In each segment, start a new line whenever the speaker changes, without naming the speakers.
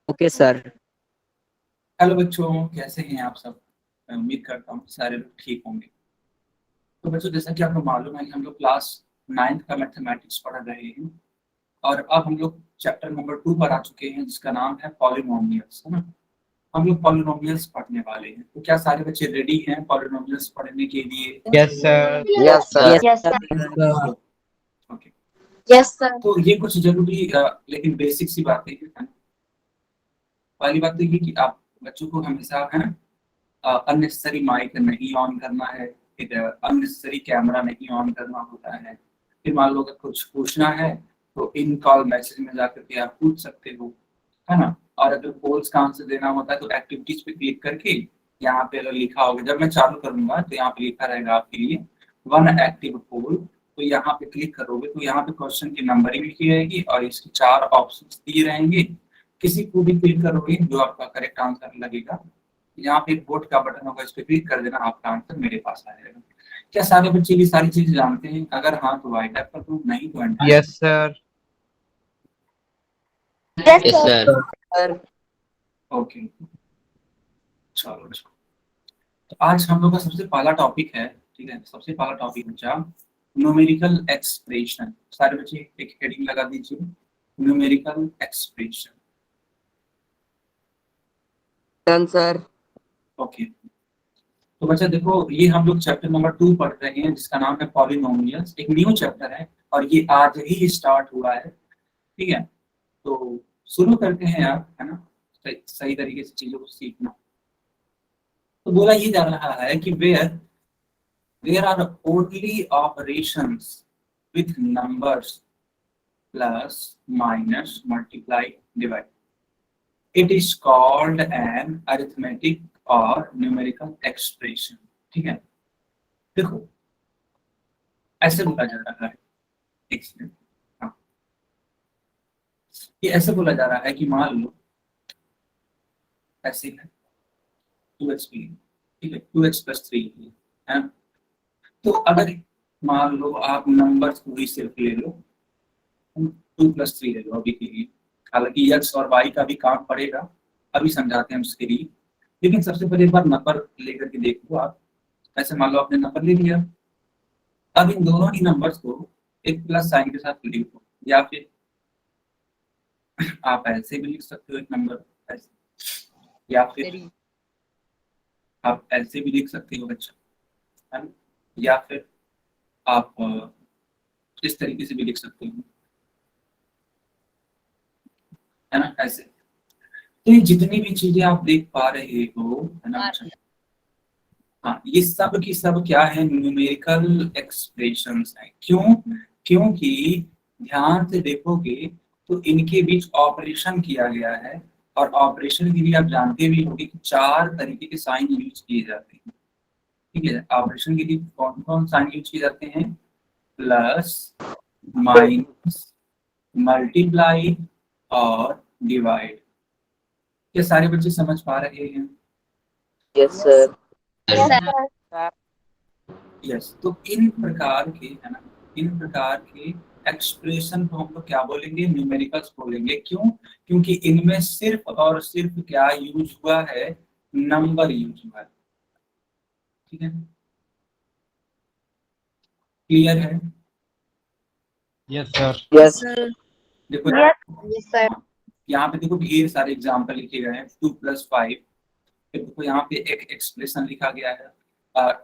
Okay sir.
Hello बच्चों, कैसे हैं आप सब। मैं उम्मीद करता हूँ सारे लोग ठीक होंगे। तो बच्चों, जैसा कि आपको मालूम है कि हम लोग क्लास 9th का मैथमेटिक्स पढ़ रहे हैं और अब हम लोग चैप्टर नंबर 2 पर आ चुके हैं जिसका नाम है पॉलिनोमियल्स, है ना। हम लोग पॉलिनोमियल्स पढ़ने वाले हैं। तो क्या सारे बच्चे रेडी हैं पॉलिनोमियल्स पढ़ने के लिए?
Yes sir.
Yes sir.
Yes
okay.
Yes sir.
तो ये कुछ जरूरी लेकिन बेसिक सी बातें हैं, है ना। पहली बात तो ये कि आप बच्चों को हमेशा, है ना, अननेसेसरी माइक नहीं ऑन करना है, फिर अननेसेसरी कैमरा नहीं ऑन करना होता है। फिर मान लो अगर कुछ पूछना है तो इन कॉल मैसेज में जाकर के आप पूछ सकते हो, है ना। और अगर पोल्स का आंसर देना होता है तो एक्टिविटीज पे क्लिक करके यहाँ पे अगर लिखा होगा, जब मैं चालू करूंगा तो यहाँ पे लिखा रहेगा आपके लिए वन एक्टिव पोल। तो यहाँ पे क्लिक करोगे तो यहाँ पे क्वेश्चन की नंबरिंग लिखी रहेगी और इसके 4 ऑप्शन दिए रहेंगे। किसी को भी क्लिक करोगे जो आपका करेक्ट आंसर लगेगा, यहाँ पे एक वोट का बटन होगा, इस पे क्लिक कर देना, आपका आंसर मेरे पास आ जाएगा। क्या सारे बच्चे ये सारी चीजें जानते हैं? अगर हाँ तो वाई टैप कर दो, नहीं तो and.
Yes sir.
Yes
yes
sir.
Sir.
Okay, चलो। तो आज हम लोग का सबसे पहला टॉपिक है, ठीक है, सबसे पहला टॉपिक बचा न्यूमेरिकल एक्सप्रेशन। सारे बच्चे एक हेडिंग लगा दीजिए, numerical expression.
Done sir.
Okay. तो बच्चा देखो, ये हम लोग चैप्टर नंबर 2 पढ़ रहे हैं जिसका नाम है पॉलिनोमियल्स। एक न्यू चैप्टर है और ये आज ही स्टार्ट हुआ है, ठीक है। तो शुरू करते हैं यार, है ना, सही तरीके से चीजों को सीखना। तो बोला ये जा रहा है कि where there are only operations with numbers plus minus multiply divide, it is called an arithmetic और न्यूमेरिकल एक्सप्रेशन। ठीक है, देखो ऐसे बोला जा रहा है, एक सेकंड। हाँ, ये ऐसे बोला जा रहा है कि मान लो ऐसे है 2x, ठीक है, 2x+3 है। तो अगर मान लो आप नंबर्स को ही सिर्फ ले लो, 2+3 ले लो अभी के लिए। हालांकि x और y का भी काम पड़ेगा, अभी समझाते हैं उसके लिए। लेकिन सबसे पहले एक बार नंबर लेकर के देखो आप। ऐसे मान लो आपने नंबर ले लिया, अब इन दोनों ही नंबर्स को एक प्लस साइन के साथ लिखो, या फिर आप ऐसे भी लिख सकते हो एक नंबर ऐसे, या फिर आप ऐसे भी लिख सकते हो बच्चा, है ना? या फिर आप इस तरीके से भी लिख सकते हो, है ना, ऐसे। तो ये जितनी भी चीजें आप देख पा रहे हो, है ना बच्चा, हाँ, ये सब की सब क्या है, न्यूमेरिकल एक्सप्रेशंस हैं। क्यों? क्योंकि ध्यान से देखोगे तो इनके बीच ऑपरेशन किया गया है, और ऑपरेशन के लिए आप जानते भी होंगे कि 4 तरीके के साइन यूज किए जाते हैं। ठीक है, ऑपरेशन के लिए कौन कौन साइन यूज किए जाते हैं? प्लस, माइनस, मल्टीप्लाई और डिवाइड। ये सारे बच्चे समझ पा रहे हैं?
Yes sir.
Yes sir.
Yes. तो इन प्रकार के, है ना, इन प्रकार के एक्सप्रेशन को हम लोग क्या बोलेंगे? न्यूमेरिकल्स बोलेंगे। क्यों? क्योंकि इनमें सिर्फ और सिर्फ क्या यूज हुआ है? नंबर यूज हुआ है। ठीक है, क्लियर है?
Yes sir.
यस
देखो,
यस सर।
हाँ, यहाँ पे देखो ढेर सारे एग्जाम्पल लिखे गए हैं। 2+5, फिर देखो यहाँ पे एक एक्सप्रेशन लिखा गया है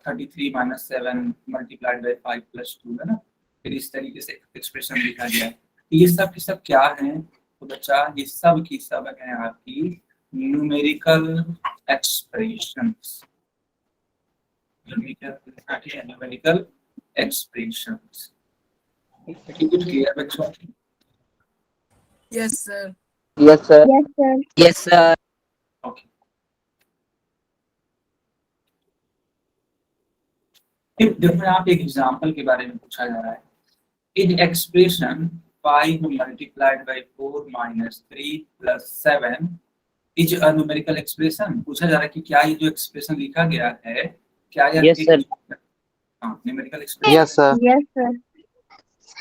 33 - 7 मल्टीप्लाइड बाई 5+2, है ना। फिर इस तरीके से एक्सप्रेशन लिखा गया है। तो ये सब की सब क्या है? तो बच्चा ये सब की सब है आपकी numerical expressions. Numerical expressions. Clear बच्चों?
Yes sir.
Yes sir.
Yes sir.
Yes sir.
Okay. फिर देखो यहाँ पे एक एग्जाम्पल के बारे में पूछा जा रहा है। In expression 5 multiplied by 4 minus 3 plus 7 is a numerical expression. पूछा जा रहा है कि क्या ये जो एक्सप्रेशन लिखा गया है, क्या यह
yes sir.
Numerical expression?
Yes sir.
Yes sir.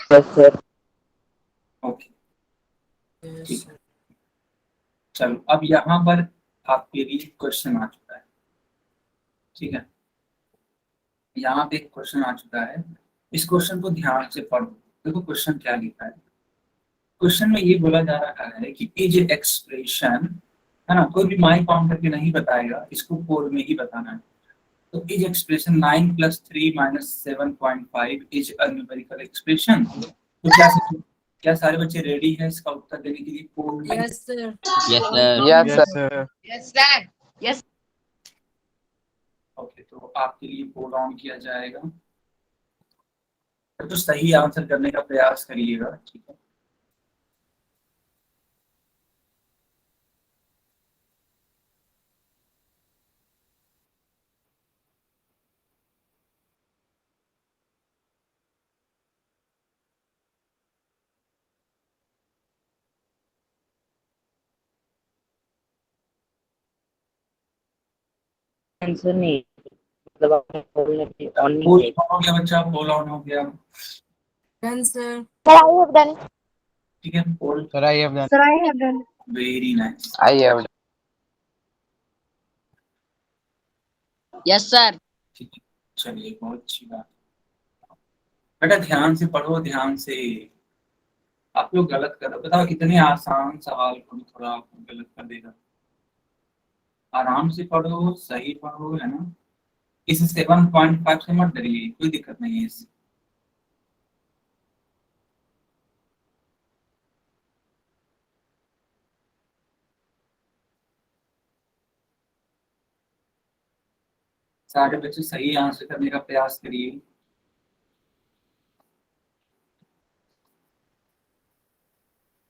Yes sir.
Okay, ठीक है, चलो अब यहाँ पर आपके लिए क्वेश्चन आ चुका है, ठीक है। यहाँ पे एक क्वेश्चन आ चुका है, इस क्वेश्चन को ध्यान से पढ़ो। देखो क्वेश्चन क्या लिखा है। क्वेश्चन में ये बोला जा रहा है कि इज एक्सप्रेशन, है ना, कोई भी माई काउंट करके नहीं बताएगा, इसको कोड में ही बताना है। तो is expression 9 + 3 - 7.5 is a numerical expression. तो क्या सारे बच्चे रेडी हैं इसका उत्तर देने के लिए कोड में?
Yes, sir.
Yes, sir.
Yes, sir.
Yes, sir. Yes.
Okay, तो आपके लिए कोड ऑन किया जाएगा, तो सही आंसर करने का प्रयास करिएगा, ठीक है।
आंसर नहीं, मतलब आपने बोलने की ऑन नहीं
पोल
किया।
ऑन हो गया बच्चा, पोल ऑन हो गया,
Done, sir.
Sir, I have done.
ठीक है। पोल,
Sir, I have done.
Sir, I have done.
Very nice.
I have.
Yes, sir.
ठीक है, चलिए बहुत अच्छी बात। बेटा ध्यान से पढ़ो, ध्यान से। आप लोग गलत कर रहे हो, बताओ इतने आसान सवाल को भी थोड़ा आपको गलत कर देगा। आराम से पढ़ो, सही पढ़ो, है ना। इस 7.5 से मत डरिए, कोई दिक्कत नहीं है इससे। सारे बच्चे सही आंसर करने का प्रयास करिए।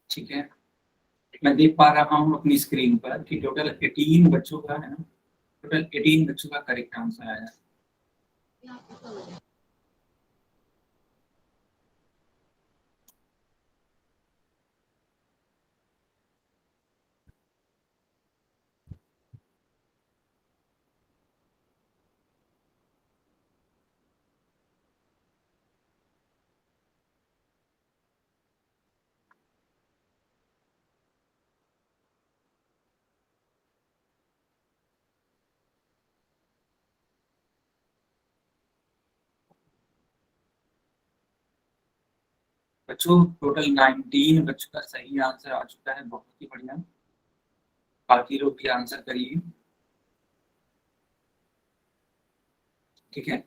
ठीक है, मैं देख पा रहा हूँ अपनी स्क्रीन पर कि टोटल 18 बच्चों का, है ना, टोटल 18 बच्चों का करेक्ट आंसर आया है। बच्चों टोटल 19 बच्चों का सही आंसर आ चुका है, बहुत ही बढ़िया। बाकी लोग भी आंसर करिए, ठीक है।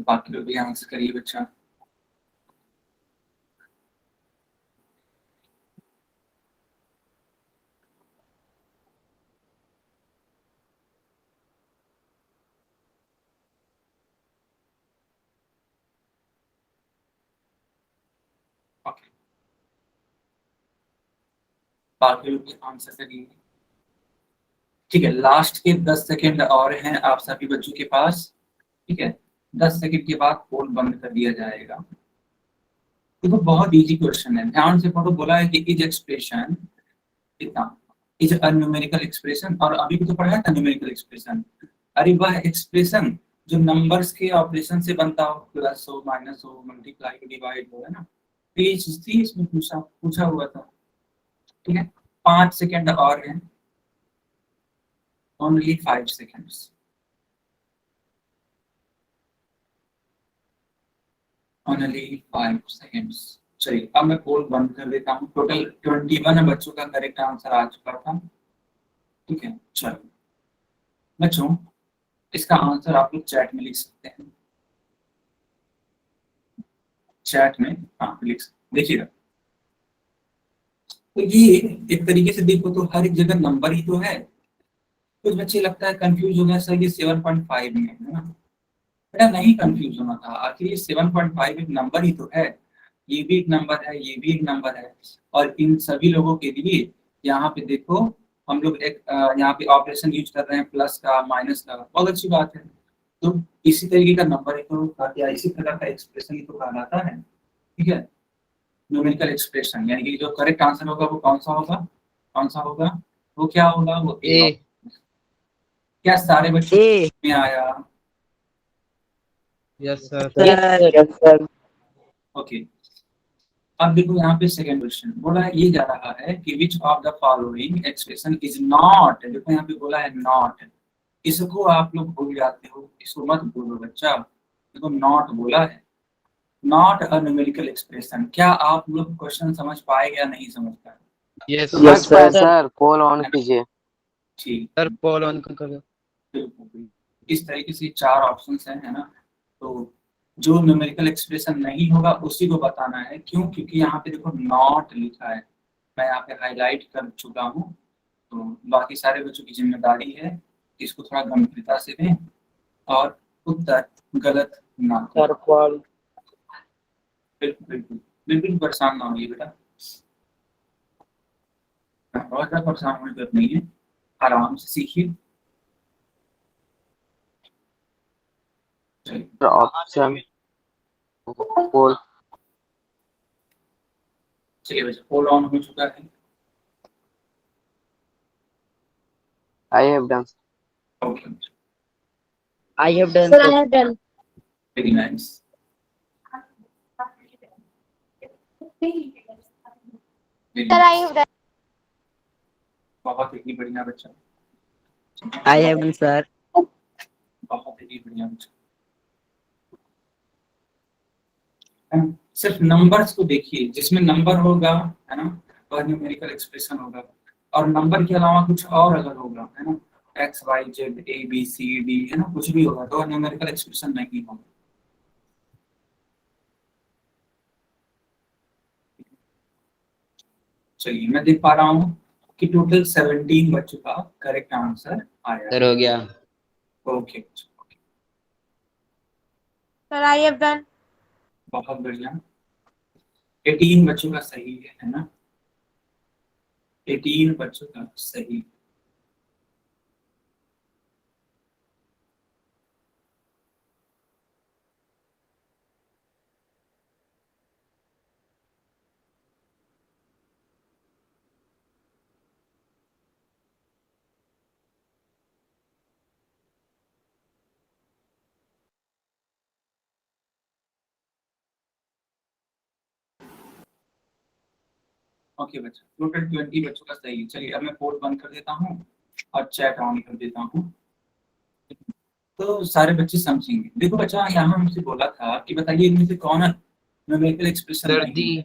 बाकी लोग भी आंसर करिए बच्चा। ओके, बाकी लोग भी आंसर करिए, ठीक है। लास्ट के 10 सेकेंड और हैं आप सभी बच्चों के पास, ठीक है। 10 सेकेंड के बाद पोल बंद कर दिया जाएगा। देखो बहुत इजी क्वेश्चन है, ध्यान से पढ़ो। बोला है कि इज एक्सप्रेशन इतना, इज अ न्यूमेरिकल एक्सप्रेशन, और अभी भी तो पढ़ा था न्यूमेरिकल एक्सप्रेशन। अरे वह एक्सप्रेशन जो नंबर्स के ऑपरेशन से बनता हो, प्लस हो, माइनस हो, मल्टीप्लाई हो, डिवाइड हो, है ना। तो ये चीज थी, इसमें पूछा हुआ था, ठीक है। 5 सेकेंड और हैं, ओनली 5 सेकेंड्स, ओनली 5 सेकेंड्स। चलिए अब मैं पोल बंद कर देता हूँ। टोटल 21 बच्चों का करेक्ट आंसर आ चुका था, ठीक है। चलो बच्चों, इसका आंसर आप लोग चैट में लिख सकते हैं, चैट में हाँ लिख सकते, देखिएगा। तो ये एक तरीके से देखो तो हर एक जगह नंबर ही तो है। कुछ बच्चे लगता है कंफ्यूज हो गया, सर ये 7.5 में है ना। बेटा नहीं कंफ्यूज होना था, आखिर ये 7.5 एक नंबर ही तो है, ये भी एक नंबर है, ये भी एक नंबर है। और इन सभी लोगों के लिए यहाँ पे देखो हम लोग एक यहाँ पे ऑपरेशन यूज कर रहे हैं, प्लस का, माइनस का, बहुत अच्छी बात है। तो इसी तरीके का नंबर ही तो, या इसी प्रकार का एक्सप्रेशन ही तो कहलाता है, ठीक है, न्यूमेरिकल एक्सप्रेशन। यानी कि जो करेक्ट आंसर होगा वो कौन सा होगा, कौन सा होगा, वो क्या होगा, वो ए। क्या सारे बच्चों में आया?
Yes, sir.
Yes, sir. Yes, sir.
Okay, अब देखो यहाँ पे सेकंड क्वेश्चन बोला है, ये जा रहा है कि which of the following expression is not, देखो यहाँ पे बोला है नॉट, इसको आप लोग भूल जाते हो, इसको मत भूलो बच्चा, देखो नॉट बोला है, नॉट अ न्यूमेरिकल एक्सप्रेशन। क्या आप लोग क्वेश्चन समझ पाए या नहीं समझ पाए?
Yes
Yes, sir.
Sir poll on कीजिए।
ठीक,
सर, पोल ऑन कर दो।
बिल्कुल इस तरीके से 4 ऑप्शंस हैं, है ना। तो जो न्यूमेरिकल एक्सप्रेशन नहीं होगा उसी को बताना है, क्यों? क्योंकि यहाँ पे देखो नॉट लिखा है, मैं यहाँ पे हाईलाइट कर चुका हूँ। तो बाकी सारे बच्चों की जिम्मेदारी है इसको थोड़ा गंभीरता से दें और उत्तर गलत ना
Sir, fall.
बिल्कुल बिल्कुल बिल्कुल परेशान ना होइए बेटा, बहुत ज्यादा परेशान होने की जरूरत नहीं है, आराम से सीखिए। चलिए
ऑप्शन पोल।
चलिए बच्चा, पोल ऑन हो चुका है।
आई have done.
Okay,
I have done,
Sir, I
sir.
have done.
Very nice.
Sir, I have done.
बहुत ही बढ़िया बच्चा,
I have done, sir.
बहुत ही बढ़िया बच्चा। सिर्फ नंबर्स को देखिए, जिसमें नंबर होगा है ना वह न्यूमेरिकल एक्सप्रेशन होगा, और नंबर के अलावा कुछ और अगर होगा है ना, X Y Z A B C D है ना, कुछ भी होगा तो न्यूमेरिकल एक्सप्रेशन नहीं होगा। चलिए मैं देख पा रहा हूँ कि टोटल 17 बच्चों का करेक्ट आंसर आया।
सर हो गया।
Okay,
Sir, I have done.
बहुत बढ़िया। 18 बच्चों का सही है ना, 18 बच्चों का सही। ओके बच्चा, टोटल 20 बच्चों का सही है। चलिए अब मैं पोल बंद कर देता हूँ और चैट ऑन कर देता हूँ, तो सारे बच्चे समझेंगे। देखो बच्चा, यहाँ हमसे बोला था कि बताइए इनमें से कौन न्यूमेरिकल एक्सप्रेशन
सर
नहीं
दी।
है?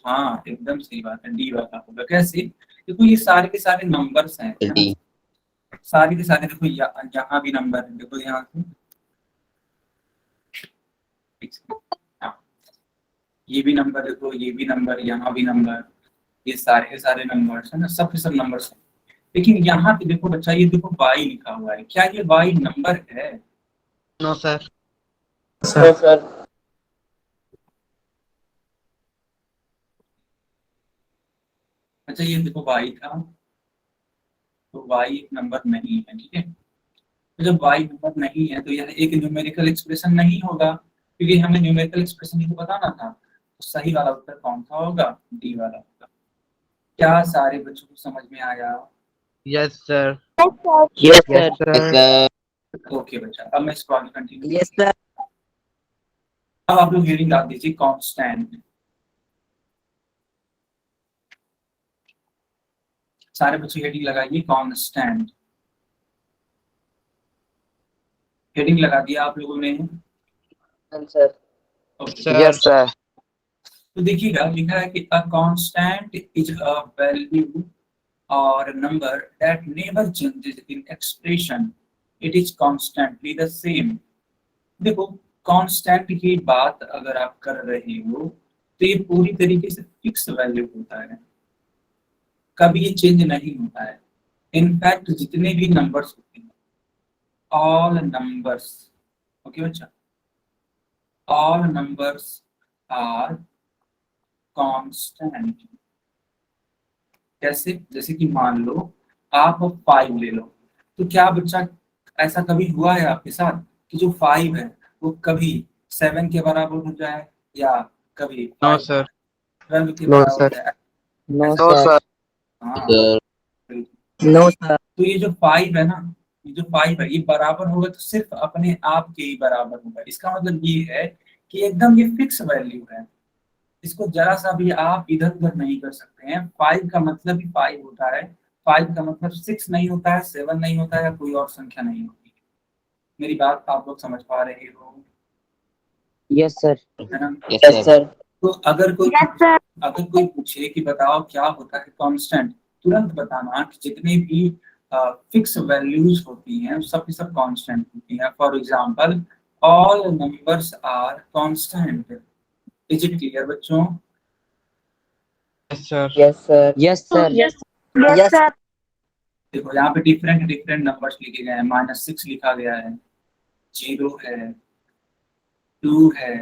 हाँ एकदम सही बात है, डी वाला होगा। कैसे? देखो ये सारे के सारे नंबर्स हैं, है ना? सारे के सारे देखो, यहाँ भी नंबर है, देखो यहाँ से हाँ, ये भी नंबर देखो, ये भी नंबर, यहाँ भी नंबर, ये सारे के सारे नंबर्स है ना, सब के सब नंबर्स हैं। लेकिन यहाँ पे देखो बच्चा, ये देखो वाई लिखा हुआ है, क्या ये वाई नंबर है?
No sir.
Sir, sir.
अच्छा ये देखो वाई था, तो वाई एक नंबर नहीं है, ठीक है। तो जब वाई नंबर नहीं है तो यह एक न्यूमेरिकल एक्सप्रेशन नहीं होगा, क्योंकि हमें न्यूमेरिकल एक्सप्रेशन ही तो बताना था। तो सही वाला उत्तर कौन सा होगा? डी वाला होगा। क्या सारे बच्चों को समझ में आया?
Yes sir.
Yes, sir.
Yes sir.
Okay बच्चा, अब मैं इसको आगे कंटिन्यू।
Yes, sir.
अब आप लोग हेडिंग डाल दीजिए कांस्टेंट। सारे बच्चे हेडिंग लगाइए कांस्टेंट। हेडिंग लगा दिया आप लोगों ने?
Done, sir.
Okay,
sir.
Yes sir.
तो देखिएगा लिखा है कि a constant is a value or number that never changes in expression, it is constantly the same. देखो कांस्टेंट की बात अगर आप कर रहे हो तो ये पूरी तरीके से फिक्स वैल्यू होता है, कभी ये चेंज नहीं होता है। इनफैक्ट जितने भी नंबर्स होते हैं, ऑल नंबर्स, ओके बच्चा, ऑल नंबर्स आर कांस्टेंट। कैसे? जैसे कि मान लो आप 5 ले लो, तो क्या बच्चा ऐसा कभी हुआ है आपके साथ कि जो 5 है वो कभी 7 के बराबर हो जाए, या कभी
नो सर।
12 के
No,
बराबर हो
sir.
जाए?
No,
no
sir.
सर।
हाँ,
No, sir.
तो ये जो 5 है ना, ये जो 5 है ये बराबर होगा तो सिर्फ अपने आप के ही बराबर होगा। इसका मतलब ये है कि एकदम ये फिक्स वैल्यू है, इसको जरा सा भी आप इधर उधर नहीं कर सकते हैं। 5 का मतलब ही 5 होता है, 5 का मतलब 6 नहीं होता है, 7 नहीं होता है, या कोई और संख्या नहीं होती है। मेरी बात आप लोग समझ पा रहे हो,
यस सर।
है ना?
Yes
yes
sir.
सर।
तो अगर कोई
Yes, sir.
अगर कोई पूछे कि बताओ क्या होता है कांस्टेंट, तुरंत बताना कि जितने भी फिक्स वैल्यूज होती हैं सब की सब कांस्टेंट होती हैं। For example, all numbers are constant. Is it clear बच्चों?
Yes sir.
Yes sir. Yes sir.
Yes,
Yes.
sir.
देखो यहाँ पे डिफरेंट डिफरेंट नंबर्स लिखे गए हैं। -6 लिखा गया है, 0 है, 2 है,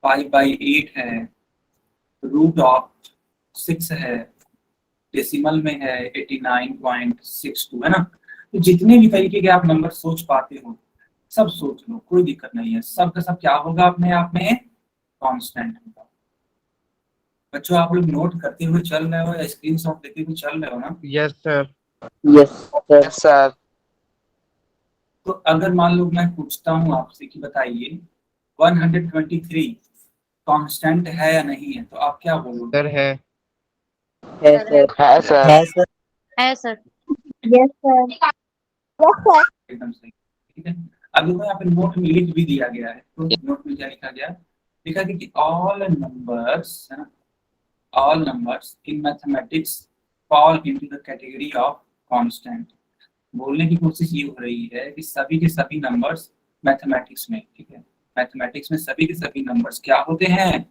5/8 है, √6 है, डेसिमल में है 89.62, है ना? तो जितने भी तरीके के आप नंबर सोच पाते हो सब सोच लो, कोई दिक्कत नहीं है। सब का सब क्या होगा अपने आप में कांस्टेंट होगा। बच्चों आप लोग नोट करते हुए चल रहे हो या स्क्रीनशॉट लेते हुए चल रहे हो ना?
Yes sir.
Yes sir.
Yes, sir.
तो अगर मान लो मैं पूछता हूँ आपसे कि बताइए 123 कांस्टेंट है या नहीं है, तो आप क्या बोलोगे?
सर है।
है सर।
है सर।
है sir.
Yes, sir.
Yes, sir. Yes, sir.
एकदम सही, ठीक है। अब देखो यहाँ पे नोट में लिख भी दिया गया है, तो नोट में क्या लिखा गया? लिखा गया कि ऑल नंबर्स, है ना, all numbers in mathematics fall into the category of constant। बोलने की कोशिश ये हो रही है कि सभी के सभी नंबर्स मैथमेटिक्स में, ठीक है, मैथमेटिक्स में सभी के सभी नंबर्स क्या होते हैं?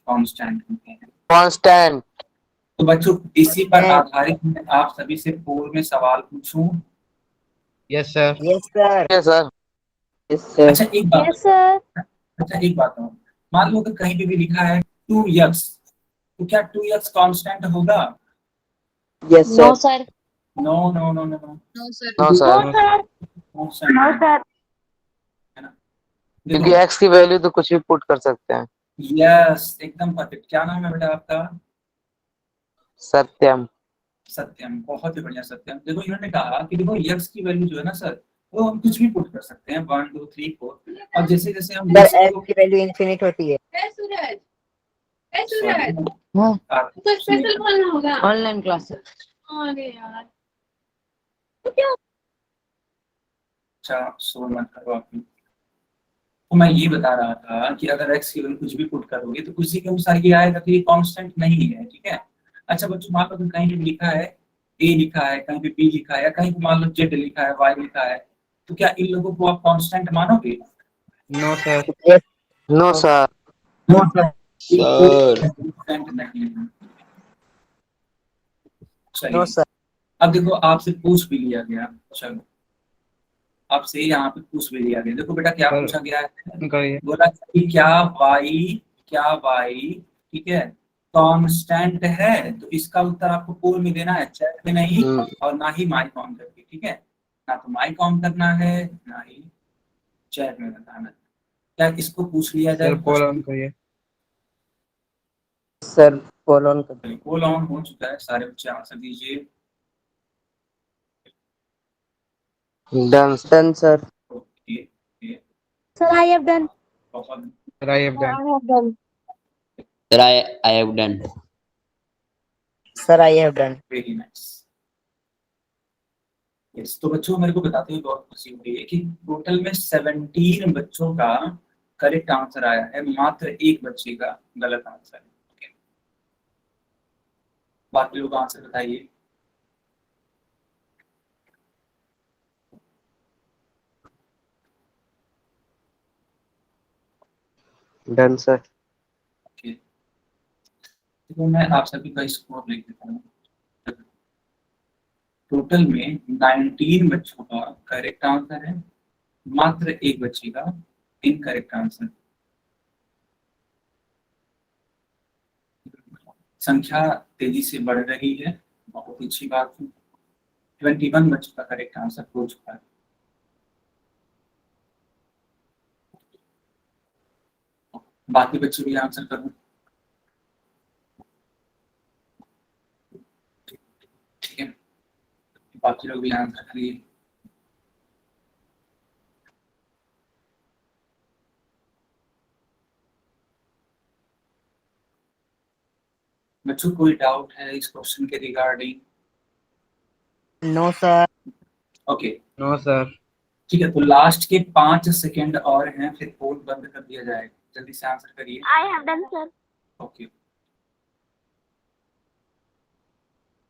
कांस्टेंट होते हैं।
Constant.
तो बच्चों इसी पर आधारित मैं आप सभी से पूर्व में सवाल पूछूं?
Yes sir.
Yes sir.
Yes, sir.
Yes sir.
अच्छा एक बात,
Yes, sir.
अच्छा एक बात और, मान लो अगर कहीं पे भी लिखा है 2x, तो क्या 2x कांस्टेंट होगा?
Yes
No,
sir.
sir.
No no no no no,
No, sir.
No,
No,
sir.
sir.
Constant
No,
है
sir.
ना?
क्योंकि
देखो,
x की वैल्यू तो कुछ भी पुट कर सकते हैं।
यस एकदम परफेक्ट। क्या नाम है बेटा आपका?
सत्यम।
सत्यम, बहुत ही बढ़िया सत्यम। देखो इन्होंने कहा कि देखो यक्स की वैल्यू जो है ना सर, वो हम कुछ भी पुट कर सकते हैं, 1 2 3 4, और जैसे जैसे हम
सर
लिस्ट
एफ
को,
की वैल्यू इनफिनिट होती है।
सॉरी
हाँ।
आप
ऑनलाइन क्लासेस।
अच्छा शोर मत करो आप लोग। तो मैं ये बता रहा था कि अगर एक्स की वैल्यू कुछ भी पुट करोगे तो उसी के अनुसार ये आएगा कि ये कांस्टेंट नहीं है, ठीक है। अच्छा बच्चों मान लो कि कहीं पे लिखा है ए लिखा है, कहीं पे बी लिखा है, या कहीं पे मान लो जेड लिखा है, वाई लिखा है, तो क्या इन लोगों को आप कांस्टेंट मानोगे?
No sir.
Yes.
No sir.
Sir.
Constant नहीं है।
नो
चलिए
सर।
अब देखो आपसे पूछ भी लिया गया, चलो आपसे यहाँ पे पूछ भी लिया गया। देखो बेटा क्या
सर
पूछा गया है,
करिए।
बोला कि क्या वाई, ठीक है, कांस्टेंट है? तो इसका उत्तर आपको पूर्व में देना है, चैट में नहीं, और ना ही माइक ऑन करके, ठीक है, ना तो माइक ऑन करना है ना ही चैट में बताना है। क्या इसको पूछ लिया जाए?
सर पोल ऑन करिए।
सर फॉलो ऑन कर।
पोल ऑन हो चुका है, सारे बच्चे आंसर दीजिए।
Done.
Done sir.
Okay,
Sir, I have done.
बहुत
sir I have
Sir,
done.
I have done.
Sir I have done.
Sir I have done.
Very nice. Yes, तो बच्चों मेरे को बताते हुए बहुत खुशी हो रही है कि टोटल में 17 बच्चों का करेक्ट आंसर आया है, मात्र एक बच्चे का गलत आंसर है। Okay. बाकी लोग आंसर बताइए।
Done sir.
Okay. तो मैं आप सभी का स्कोर लिख देता हूँ। टोटल में 19 बच्चों का करेक्ट आंसर है, मात्र एक बच्चे का इनकरेक्ट आंसर। संख्या तेजी से बढ़ रही है, बहुत अच्छी बात है। 21 बच्चों का करेक्ट आंसर हो चुका है। बाकी बच्चे भी आंसर करो, ठीक है, बाकी लोग भी आंसर करिए। बच्चों कोई डाउट है इस क्वेश्चन के regarding?
No sir.
Okay
No, sir.
ठीक है, तो लास्ट के 5 सेकंड और हैं, फिर पोल बंद कर दिया जाएगा। जल्दी से आंसर करिए।
I have done, sir.
Okay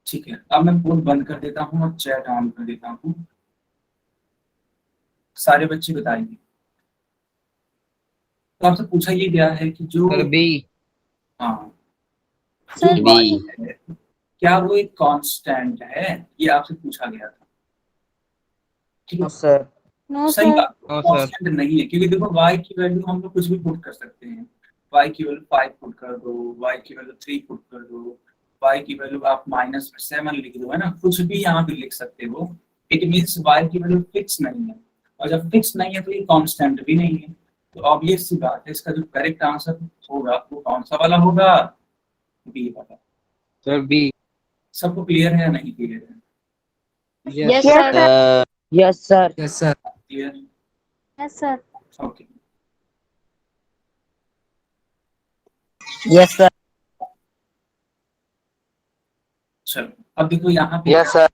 ठीक है, अब मैं पोल बंद कर देता हूँ और चैट ऑन कर देता हूँ। सारे बच्चे बताइए। तो आपसे पूछा ये गया है कि जो
Sir, B.
हाँ
Sir,
जो
B.
y है क्या वो एक कांस्टेंट है, ये आपसे पूछा गया था। ठीक है,
सर।
no,
सही
sir.
बात,
No, sir.
कांस्टेंट नहीं है, क्योंकि देखो y की वैल्यू हम लोग कुछ भी पुट कर सकते हैं। y की वैल्यू 5 पुट कर दो, y की वैल्यू 3 पुट कर दो, y की वैल्यू आप -7 लिख दो, है ना, कुछ भी यहाँ पे लिख सकते हो। इट मींस y की वैल्यू फिक्स नहीं है, और जब फिक्स नहीं है तो ये कांस्टेंट भी नहीं है। तो ऑब्वियस सी बात है, इसका जो करेक्ट आंसर होगा वो कौन सा वाला होगा? बी वाला।
Sir, B.
सबको क्लियर है या नहीं क्लियर है?
Yes,
Yes,
sir.
sir.
Yes sir.
Yes, sir.
Clear?
Yes, sir.
Okay
yes sir.
चलो, अब देखो यहाँ पे
Yes, sir.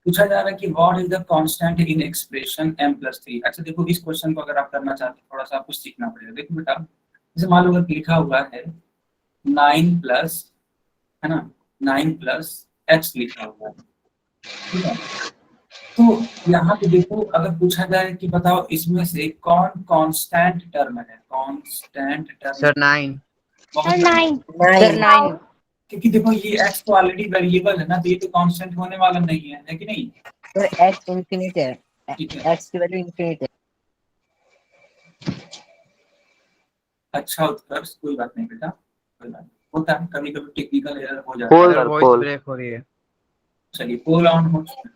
पूछा जा रहा है कि what is the constant in expression m+3। अच्छा देखो, इस क्वेश्चन को अगर आप करना चाहते हो थोड़ा सा आपको सीखना पड़ेगा। देखो बेटा, जैसे मान लो अगर लिखा हुआ है 9 प्लस, है ना, 9 प्लस x लिखा हुआ है, ठीक है। तो यहाँ पे देखो, अगर पूछा जाए कि बताओ इसमें से कौन कांस्टेंट टर्म है, constant term
Sir, 9.
Sir, 9.
Sir 9।
क्योंकि देखो ये x तो ऑलरेडी वेरिएबल है ना, तो ये तो कांस्टेंट होने वाला नहीं है कि नहीं?
सर एक्स इंफिनिट है,
ठीक है,
एक्स की वैल्यू इंफिनिट है।
अच्छा उत्कर्ष, कोई बात नहीं बेटा, कोई बात नहीं, होता है कभी कभी टेक्निकल एरर हो जाता
Poll,
है।
Sir,
sir,
voice
poll.
break हो रही है.
चलिए पोल ऑन हो चुका है।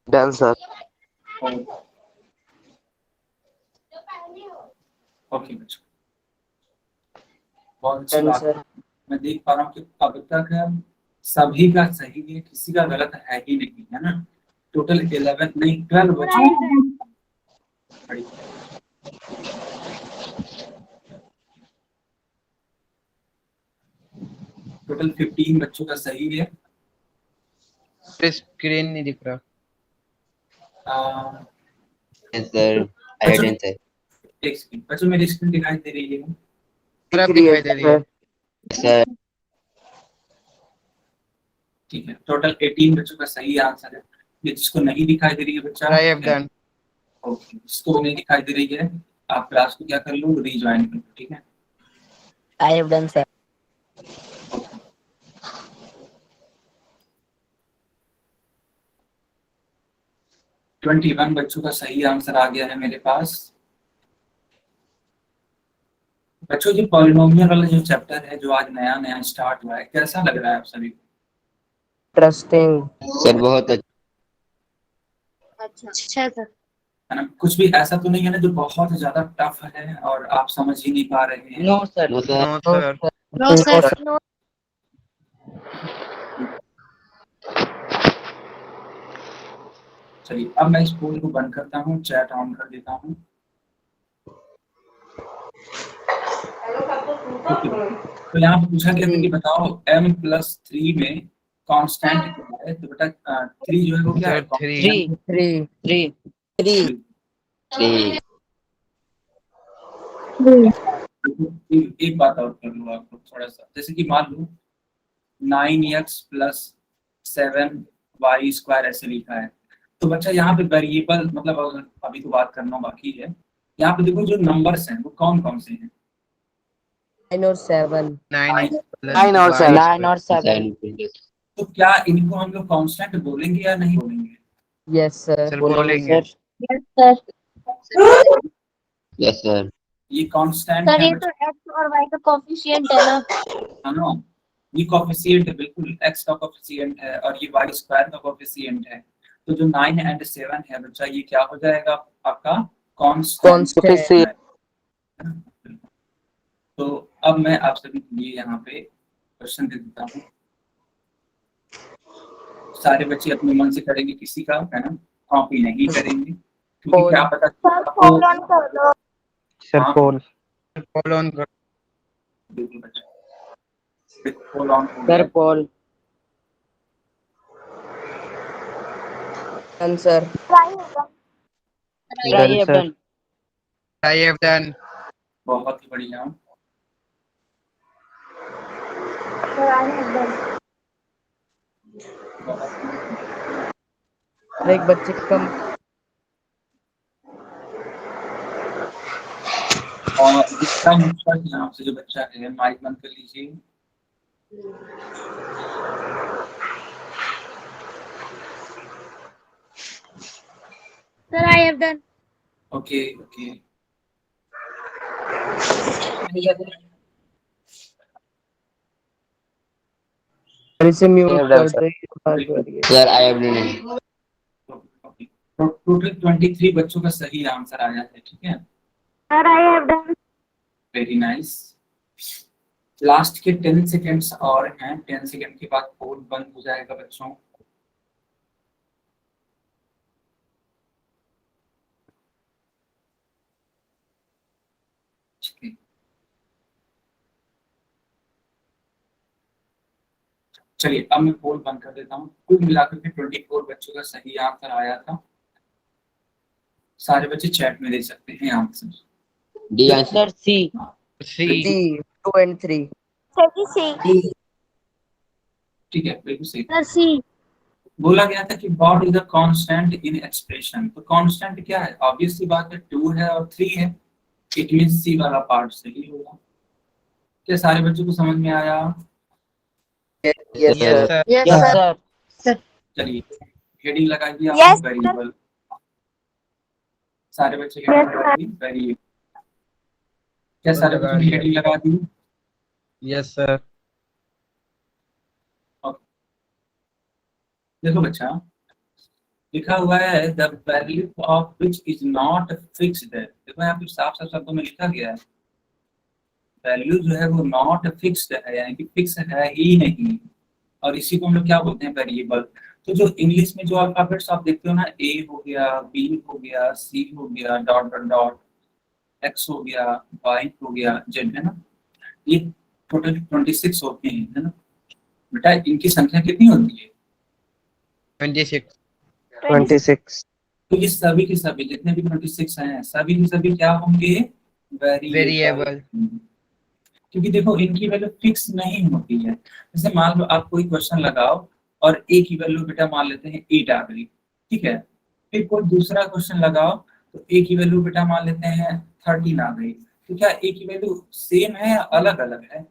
Done, sir.
ओके बच्चों, बहुत अच्छी बात है। मैं देख पा रहा हूँ कि अब तक सभी का सही है, किसी का गलत है ही नहीं, है ना। टोटल 11 नहीं 12
Sir, I
बच्चों
have done.
पढ़ी। टोटल 15 बच्चों का सही है।
स्क्रीन नहीं दिख रहा. Yes, sir. I
बच्चों
didn't say.
एक सेकंड बच्चों, मेरी स्क्रीन दिखाई दे रही है?
तरफ दिखाई दे रही है. Sir,
ठीक है, टोटल 18 बच्चों का सही आंसर है। ये जिसको नहीं दिखाई दे रही है बच्चा,
Sir, I have done.
Okay, जिसको नहीं दिखाई दे रही है आप क्लास को क्या कर लो, रीज्वाइन कर लो, ठीक है।
आई हैव डन सर।
21 बच्चों का सही आंसर आ गया है मेरे पास। बच्चों जी, पॉलिनोमियल वाला जो चैप्टर है जो आज नया नया स्टार्ट हुआ है, कैसा लग रहा है आप सभी को?
इंटरेस्टिंग।
सर बहुत अच्छा.
अच्छा सर।
है ना, कुछ भी ऐसा तो नहीं है ना जो बहुत ज्यादा टफ है और आप समझ ही नहीं पा रहे हैं?
No sir.
No, sir.
No,
no
sir.
Sir.
No.
चलिए, अब मैं इस पोल को बंद करता हूँ, चैट ऑन कर देता हूँ। तो यहाँ पे पूछा गया था कि बताओ m+3 में कांस्टेंट क्या है, तो बेटा 3 जो है वो क्या है?
Sir, 3.
थ्री।
एक बात और कर लो आपको थोड़ा सा, जैसे कि मान लो 9x + 7y² ऐसे लिखा है, तो बच्चा यहाँ पे वेरिएबल मतलब अभी तो बात करना बाकी है। यहाँ पे देखो जो नंबर्स हैं वो कौन कौन से हैं?
9 और 7।
9
9 और 7.
9 और 7।
तो क्या इनको हम लोग कांस्टेंट बोलेंगे या नहीं बोलेंगे?
Yes sir.
Sir, बोलेंगे.
Yes, sir.
Yes, sir.
ये कांस्टेंट
सर
है
ये तो x और y का कोफिशिएंट है ना।
है ना, ये कोफिशिएंट है, बिल्कुल x का कोफिशिएंट है और ये y² का कोफिशिएंट है। तो जो 9 और 7 है बच्चा, ये क्या हो जाएगा आपका? कांस्टेंट। तो अब मैं आप सभी के लिए यहाँ पे क्वेश्चन दे देता हूँ। सारे बच्चे अपने मन से करेंगे, किसी का है ना कॉपी नहीं करेंगे, क्योंकि क्या पता
सर फोन ऑन कर दो।
सर
हाँ।
पोल
पोल ऑन कर।
बिल्कुल बच्चा, पोल ऑन हो
सर
गया।
Poll. Done sir.
Done
I have
sir
done.
I have done.
बहुत ही बढ़िया। बहुत ही बढ़िया।
एक बच्चे का कम।
और दूसरा मुस्का के नाम से जो बच्चा है, माइक बंद कर लीजिए।
Sir, I have done.
Okay okay.
इसे म्यूट
I have
कर
done, sir.
दे बात करिए।
Sir I have done.
Total 23 बच्चों का सही आंसर आया है, ठीक है।
Sir, I have done.
Very nice. Last के 10 सेकेंड्स और हैं, 10 सेकेंड के बाद पोल बंद हो जाएगा बच्चों। ठीक है। चलिए अब मैं पोल बंद कर देता हूँ। कुल मिलाकर के 24 बच्चों का सही आंसर आया था। सारे बच्चे चैट में दे सकते हैं answer.
D answer.
Sir C.
C.
2 and 3।
Sir,
ठीक है, बिल्कुल सही।
Sir, C.
बोला गया था कि what is the constant in expression. तो कांस्टेंट क्या है? ऑब्वियस सी बात है, 2 है और 3 है। इट मीन सी वाला पार्ट सही होगा। क्या सारे बच्चों को समझ में आया?
Yes sir.
Yes,
yes
sir.
Sir.
चलिए हेडिंग लगा दिया
Yes,
वेरिएबल। सारे बच्चे हेडिंग लगा दी वेरिएबल। क्या सारे बच्चों ने हेडिंग लगा दी?
Yes sir.
देखो बच्चा, लिखा हुआ है the value of which is not fixed. देखो यहाँ पे साफ साफ शब्दों में लिखा गया है वैल्यू जो है वो नॉट फिक्स्ड है, यानी कि फिक्स है ही नहीं। और इसी को हम लोग क्या बोलते हैं? वेरिएबल। तो जो इंग्लिश में जो अल्फाबेट्स आप देखते हो ना, ए हो गया, बी हो गया, सी हो गया, डॉट डॉट डॉट, एक्स हो गया, वाई हो गया, जेड, है ना, ये टोटल 26 होते हैं, है ना बेटा। इनकी संख्या कितनी होती है?
26।
26
तो ये सभी के सभी जितने भी 26 हैं, सभी के सभी क्या होंगे?
वेरिएबल।
क्योंकि देखो इनकी वैल्यू फिक्स नहीं होती है। जैसे मान लो आप कोई क्वेश्चन लगाओ और ए की वैल्यू बेटा मान लेते हैं 8 आ गई, ठीक है। फिर कोई दूसरा क्वेश्चन लगाओ तो ए की वैल्यू बेटा मान लेते हैं 13 आ गई। तो क्या ए की वैल्यू सेम है या अलग अलग है?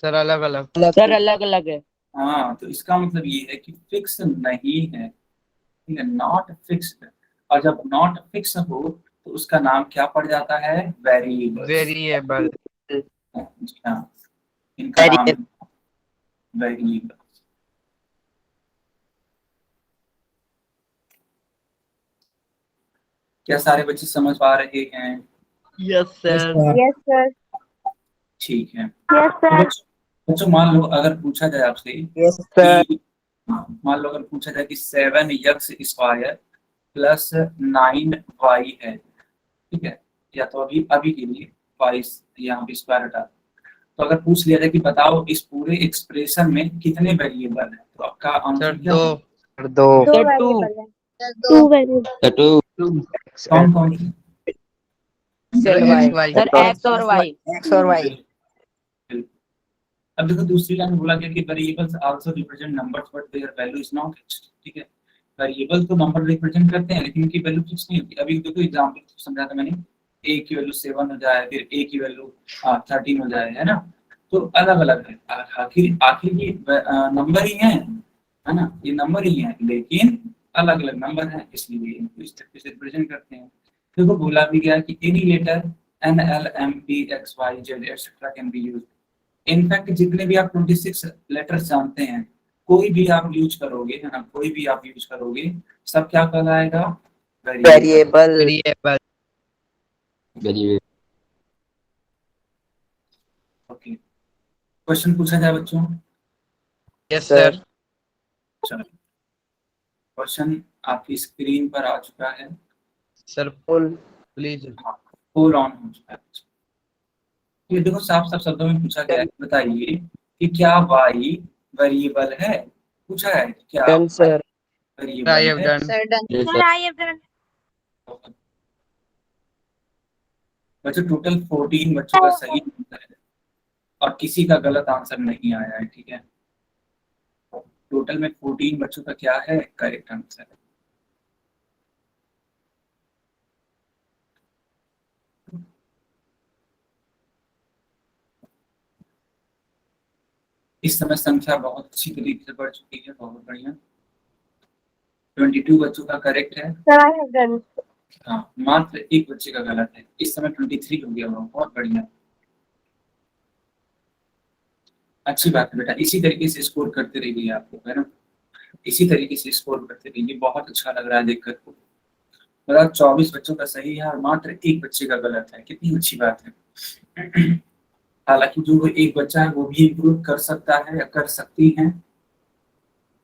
सर अलग अलग।
सर अलग अलग है।
हाँ, तो इसका मतलब ये है कि फिक्स नहीं है, ठीक है, नॉट फिक्स्ड। और जब नॉट फिक्स हो तो उसका नाम क्या पड़ जाता है? वेरिएबल।
वेरिएबल।
जी हाँ, इनका नाम वेरिएबल। क्या सारे बच्चे समझ पा रहे हैं?
Yes sir.
Yes, sir.
ठीक है।
Yes,
तो
sir.
बच्चों मान लो अगर पूछा जाए आपसे
यस
कि मान लो अगर पूछा जाए कि 7x² प्लस 9y है, ठीक है, या तो अभी अभी के लिए y यहाँ पे स्क्वायर हटा। तो अगर पूछ लिया जाए कि बताओ इस पूरे एक्सप्रेशन में कितने वेरिएबल हैं, तो आपका आंसर
सर
क्या
दो।
होगा?
दो
Two
Sir, two.
variable है. Two variable.
टू।
कौन कौन से?
Sir Y. सर एक्स और वाई। एक्स और वाई।
बिल्कुल। अब देखो दूसरी लाइन बोला गया कि variables also represent numbers but their value is not fixed, ठीक है। वेरिएबल तो नंबर रिप्रेजेंट करते हैं लेकिन उनकी वैल्यू फिक्स नहीं होती। अभी देखो एग्जांपल समझा था मैंने, ए की वैल्यू 7 हो जाए, फिर ए की वैल्यू 13 हो जाए, है ना। तो अलग अलग है, आखिर आखिर ये नंबर ही है ना, ये नंबर ही है लेकिन अलग अलग नंबर है, इसलिए इनको इस तरीके से रिप्रेजेंट करते हैं। देखो बोला भी गया कि any letter N L M P X Y Z etcetera can be used. In fact जितने भी आप 26 लेटर्स जानते हैं, कोई भी आप यूज करोगे, है ना, कोई भी आप यूज करोगे, सब क्या कहलाएगा?
Variable.
Variable. Variable.
Okay, question पूछा जाए बच्चों?
Yes sir.
चलो, क्वेश्चन आपकी स्क्रीन पर आ चुका है।
Sir poll please.
Poll on हो चुका है। ये देखो साफ साफ शब्दों में पूछा गया है, बताइए कि क्या y वेरिएबल है, पूछा है क्या
Done, sir.
I
variable
have
है।
done.
Sir, done.
Yes,
Sir, I have done.
बच्चों टोटल 14 बच्चों का सही आंसर है और किसी का गलत आंसर नहीं आया है, ठीक है। टोटल में 14 बच्चों का क्या है करेक्ट आंसर। इस समय संख्या बहुत अच्छी तरीके से बढ़ चुकी है, बहुत बढ़िया। 22 बच्चों का करेक्ट है।
Sir, I have done.
हाँ, मात्र एक बच्चे का गलत है। इस समय 23 हो गया, बहुत बढ़िया, अच्छी बात है बेटा। इसी तरीके से स्कोर करते रहिए आप लोग, है ना, इसी तरीके से स्कोर करते रहिए। बहुत अच्छा लग रहा है देखकर। मतलब 24 बच्चों का सही है और मात्र एक बच्चे का गलत है, कितनी अच्छी बात है। हालांकि जो एक बच्चा है वो भी इम्प्रूव कर सकता है या कर सकती है,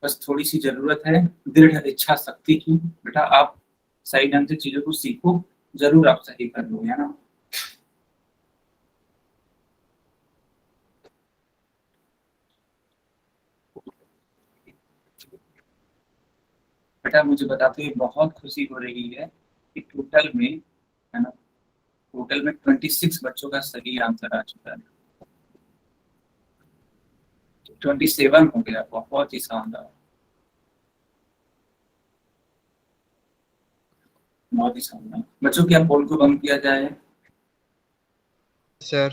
बस थोड़ी सी जरूरत है दृढ़ इच्छा शक्ति की। बेटा आप सही ढंग से चीजों को सीखो, जरूर आप सही कर लोगे, है ना। बेटा मुझे बताते हुए बहुत खुशी हो रही है कि टोटल में, है ना, टोटल में 26 बच्चों का सही आंसर आ चुका है। 27 हो गया, बहुत ही शानदार, बहुत ही शानदार। बच्चों क्या पोल को बंद किया जाए?
Sir.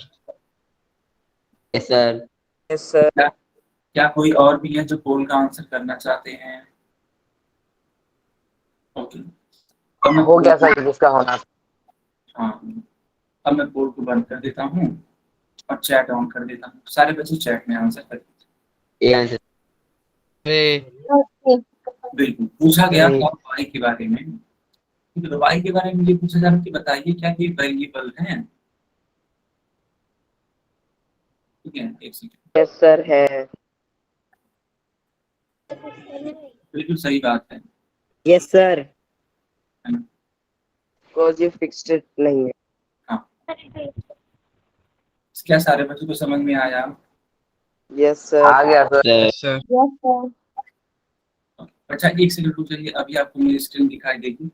Yes, sir. Yes, sir.
क्या कोई और भी है जो पोल का आंसर करना चाहते हैं? ओके, अब मैं
हो गया सर जिसका होना था।
हाँ, अब मैं पोल को बंद कर देता हूँ और चैट ऑन कर देता हूँ। सारे बच्चे चैट में आंसर कर दीजिए।
ये आंसर
Hey.
Okay.
बिल्कुल, पूछा गया
जी।
था वाई के बारे में, तो वाई के बारे में ये पूछा जा रहा है कि बताइए क्या ये वेरिएबल है, ठीक है। एक सेकंड,
Yes, sir है।
बिल्कुल सही बात है।
Yes, sir.
है ना?
Because ये fixed नहीं है।
हाँ, क्या सारे बच्चों को समझ में आया?
Yes, sir. आ गया sir.
Yes, sir.
Yes, sir.
अच्छा एक सेकंड रुक जाइए, अभी आपको मेरी स्क्रीन दिखाई देगी।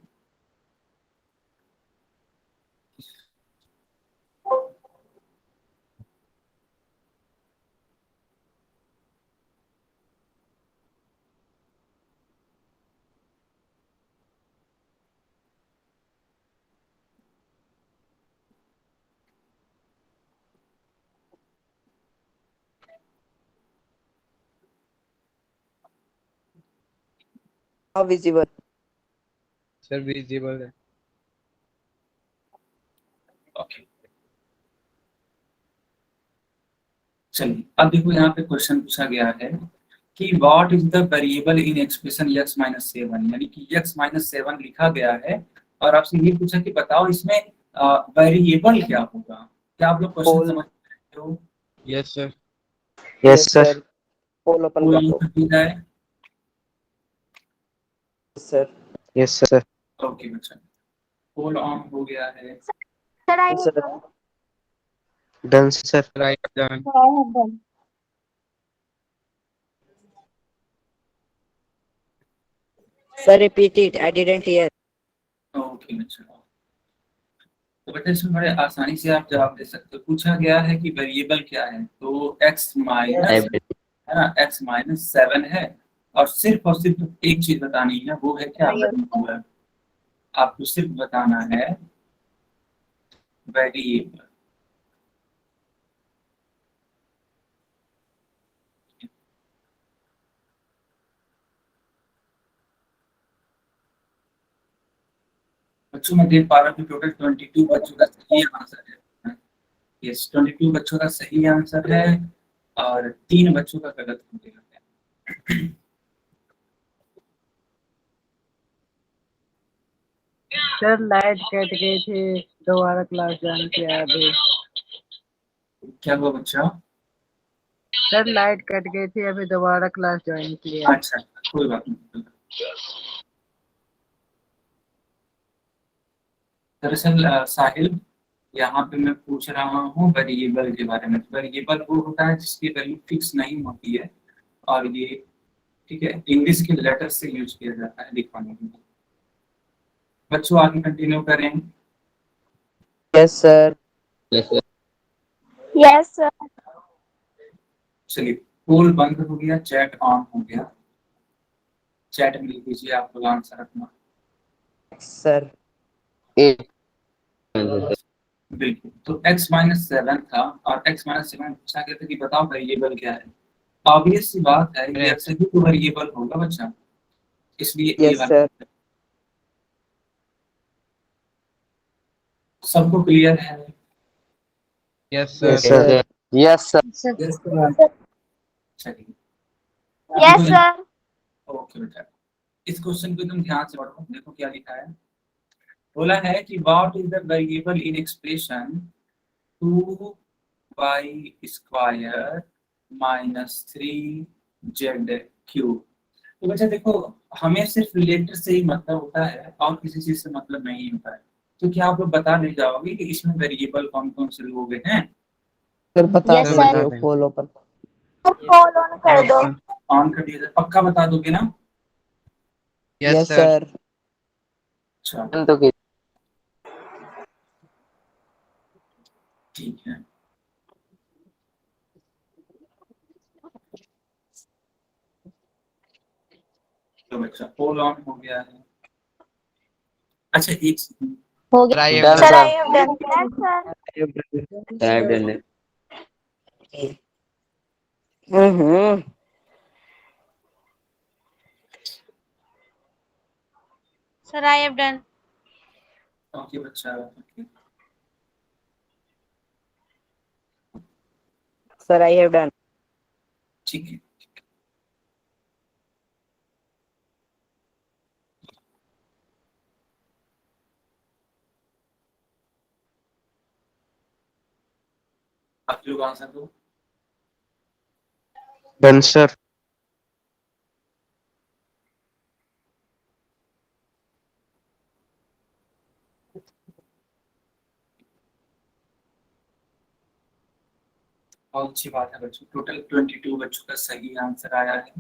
How visible?
Sir, visible है.
ओके, चलिए अब देखो यहाँ पे क्वेश्चन पूछा गया है कि what is the variable in expression x minus 7, यानी कि x माइनस 7 लिखा गया है और आपसे ये पूछा कि बताओ इसमें वेरिएबल क्या होगा। क्या आप लोग क्वेश्चन
Poll.
समझ रहे हो?
Yes, sir.
Yes, sir. Poll open
कोई
कर दो।
आंसर दी जाए?
Yes, sir. Yes, sir.
Okay बच्चा, पोल ऑन हो गया है।
Sir, I
Yes,
have
sir.
done.
Done, sir.
Sir, I have done.
Sir, I have done.
Sir, repeat it. I didn't hear.
Okay बच्चा, तो बेटा इसमें बड़े आसानी से आप जवाब दे सकते हो। पूछा गया है कि वेरिएबल क्या है, तो x माइनस, है ना, x माइनस 7 है और सिर्फ एक चीज बतानी है, वो है क्या? वेरिएबल। आपको सिर्फ बताना है वेरिएबल। बच्चों मैं देख पा रहा हूँ कि टोटल 22 बच्चों का सही आंसर है। यस, 22 बच्चों का सही आंसर है और 3 बच्चों का गलत हो गया है।
सर लाइट कट गई थी, दोबारा क्लास ज्वाइन किया अभी।
क्या हुआ बच्चा?
सर लाइट कट गई थी, अभी दोबारा क्लास ज्वाइन किया।
अच्छा, कोई बात नहीं। दरअसल साहिल, यहाँ पे मैं पूछ रहा हूँ वेरिएबल के बारे में। वेरिएबल वो होता है जिसकी वैल्यू फिक्स नहीं होती है, और ये ठीक है इंग्लिश के लेटर से यूज किया जाता है लिखवाने के लिए। बच्चों आगे कंटिन्यू करें।
Yes, sir.
Yes, sir.
चलिए पोल बंद हो गया, चैट ऑन हो गया। चैट में लिख दीजिए आप लोग आंसर अपना।
Sir.
बिल्कुल, तो x-7 था और x-7 पूछा गया था कि बताओ वेरिएबल क्या है। ऑब्वियस सी बात है ये
Correct.
सही तो वेरिएबल होगा बच्चा, इसलिए
Yes,
ये वाला
sir.
सबको क्लियर है।
Yes, sir.
Yes, sir.
Yes, sir.
चलिए
Yes, sir.
ओके बेटा, इस क्वेश्चन को एकदम ध्यान से पढ़ो। देखो क्या लिखा है, बोला है कि what is the variable in expression 2y² minus 3z³ तो बच्चा देखो हमें सिर्फ लेटर से ही मतलब होता है और किसी चीज से मतलब नहीं होता है। तो क्या आप लोग बता नहीं जाओगे कि इसमें वेरिएबल कौन कौन से लोग हैं?
Sir, बता
Yes,
दीजिए
sir.
वो follow पर।
Hold on कर दो।
ऑन कर दिया जाए, पक्का बता दोगे ना?
Yes,
Yes,
sir.
sir.
अच्छा
तो की
ठीक है। तो बच्चा पोल ऑन हो गया है। अच्छा एक second,
हो
Sir, I
गया।
have
Done,
Sir,
done.
I have done. Yes, sir.
I've done it.
Mm-hmm.
Sir, I have done.
Okay बच्चा okay.
Sir, I have done.
ठीक है आप लोग आंसर दो।
Done, sir.
बहुत अच्छी बात है बच्चों, टोटल 22 बच्चों का सही आंसर आया है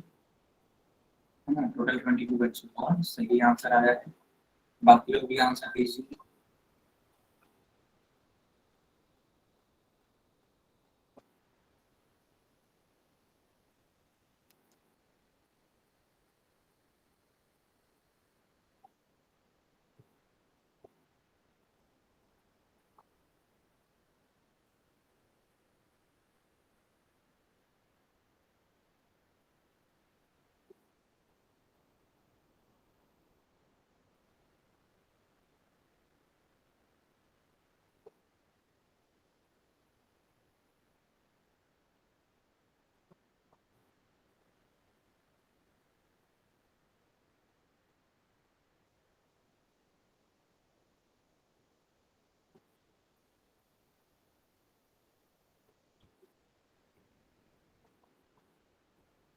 ना? टोटल 22 बच्चों का सही आंसर आया है। बाकी लोग भी आंसर दीजिए।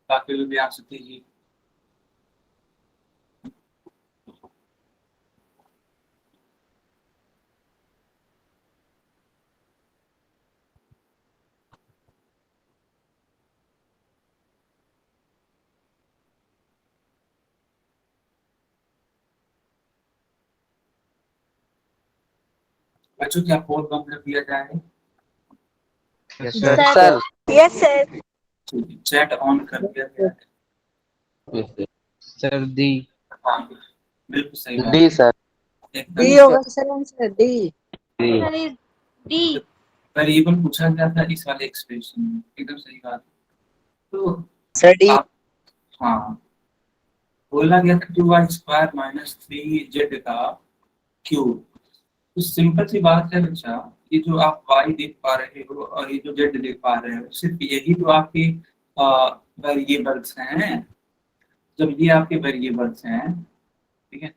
बाकी लोग भी आंसर दीजिए। बच्चों क्या पोल बंद कर दिया जाए?
Yes, sir.
Sir.
Yes, sir.
Chat on कर दिया गया है।
Sir, D.
हाँ बिल्कुल सही बात
D,
है।
sir.
एकदम
होगा sir answer D.
D.
Sir is D.
Variable पूछा गया था इस वाले एक्सप्रेशन में, एकदम सही बात है। तो
Sir D.
आप हाँ बोला गया था 2y² माइनस 3z का क्यूब। तो सिंपल सी बात है बच्चा, ये जो आप y देख पा रहे हो और ये जो z देख पा रहे हो सिर्फ यही तो आपके वेरिएबल्स हैं। जब ये आपके वेरिएबल्स हैं ठीक है